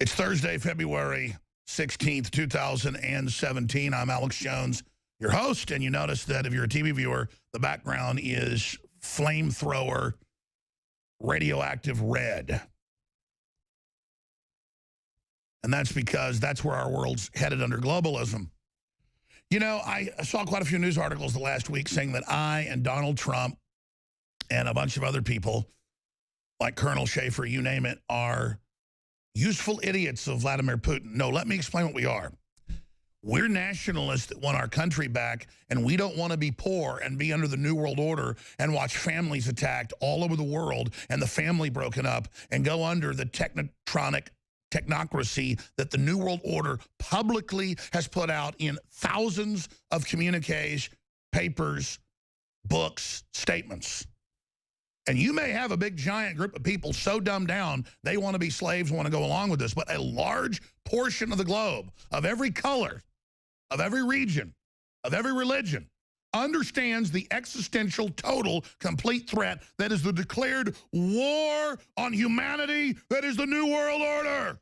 It's Thursday, February 16th, 2017. I'm Alex Jones, your host, and you notice that if you're a TV viewer, the background is flamethrower radioactive red. And that's because that's where our world's headed under globalism. You know, I saw quite a few news articles the last week saying that I and Donald Trump and a bunch of other people, like Colonel Schaefer, you name it, are useful idiots of Vladimir Putin. No, let me explain what we are. We're nationalists that want our country back, and we don't want to be poor and be under the New World Order and watch families attacked all over the world and the family broken up and go under the technocracy that the New World Order publicly has put out in thousands of communiques, papers, books, statements. And you may have a big, giant group of people so dumbed down they want to be slaves, want to go along with this. But a large portion of the globe, of every color, of every region, of every religion, understands the existential, total, complete threat that is the declared war on humanity that is the New World Order.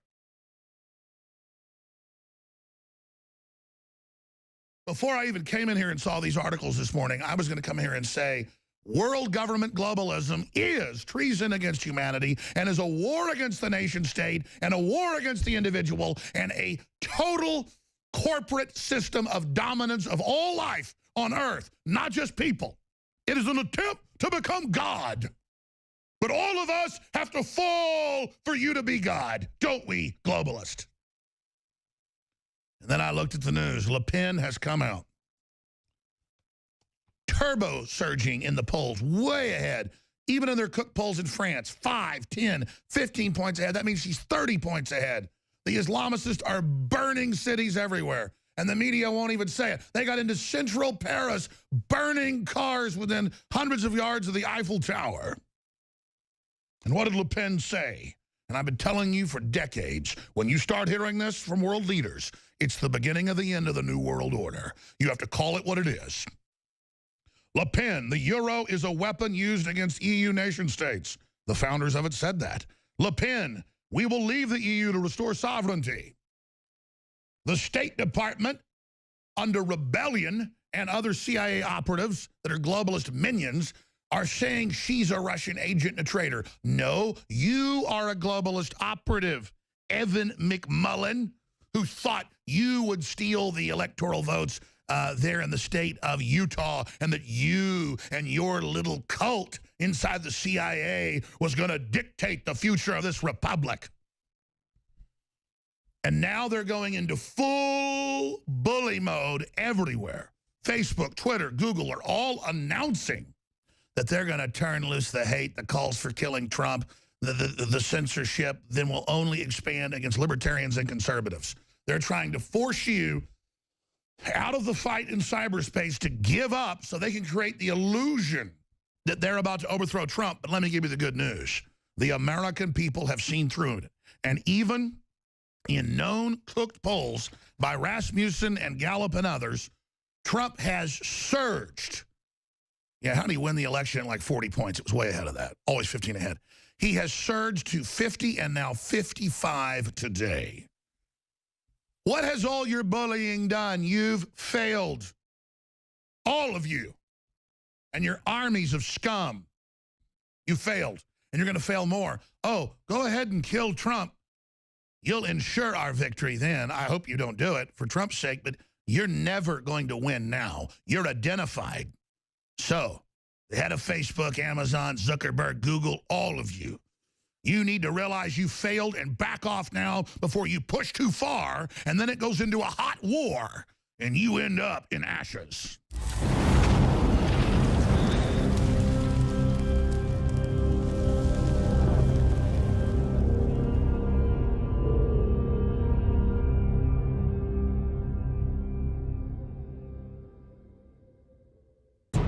Before I even came in here and saw these articles this morning, I was going to come here and say, world government globalism is treason against humanity and is a war against the nation state and a war against the individual and a total corporate system of dominance of all life on earth, not just people. It is an attempt to become God. But all of us have to fall for you to be God, don't we, globalist? And then I looked at the news. Le Pen has come out. Turbo surging in the polls, way ahead. Even in their Cook polls in France, 5, 10, 15 points ahead. That means she's 30 points ahead. The Islamicists are burning cities everywhere, and the media won't even say it. They got into central Paris, burning cars within hundreds of yards of the Eiffel Tower. And what did Le Pen say? And I've been telling you for decades, when you start hearing this from world leaders, it's the beginning of the end of the New World Order. You have to call it what it is. Le Pen, the euro is a weapon used against EU nation states. The founders of it said that. Le Pen, we will leave the EU to restore sovereignty. The State Department, under rebellion and other CIA operatives that are globalist minions, are saying she's a Russian agent and a traitor. No, you are a globalist operative, Evan McMullin, who thought you would steal the electoral votes there in the state of Utah, and that you and your little cult inside the CIA was going to dictate the future of this republic. And now they're going into full bully mode everywhere. Facebook, Twitter, Google are all announcing that they're going to turn loose the hate, the calls for killing Trump, the censorship, then will only expand against libertarians and conservatives. They're trying to force you out of the fight in cyberspace to give up so they can create the illusion that they're about to overthrow Trump. But let me give you the good news. The American people have seen through it. And even in known cooked polls by Rasmussen and Gallup and others, Trump has surged. Yeah, how did he win the election at like 40 points? It was way ahead of that. Always 15 ahead. He has surged to 50 and now 55 today. What has all your bullying done? You've failed. All of you. And your armies of scum. You failed. And you're going to fail more. Oh, go ahead and kill Trump. You'll ensure our victory then. I hope you don't do it for Trump's sake, but you're never going to win now. You're identified. So, the head of Facebook, Amazon, Zuckerberg, Google, all of you. You need to realize you failed and back off now before you push too far, and then it goes into a hot war, and you end up in ashes.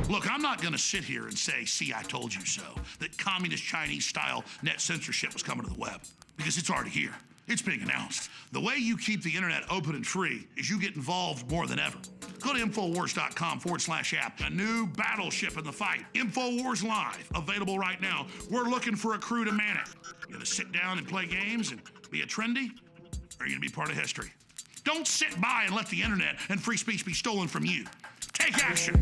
Look, I'm not going to sit here and say, see, I told you so, that communist Chinese-style net censorship was coming to the web, because it's already here. It's being announced. The way you keep the internet open and free is you get involved more than ever. Go to Infowars.com/app. A new battleship in the fight. Infowars Live, available right now. We're looking for a crew to man it. You gonna sit down and play games and be a trendy? or are you going to be part of history? Don't sit by and let the internet and free speech be stolen from you. Take action.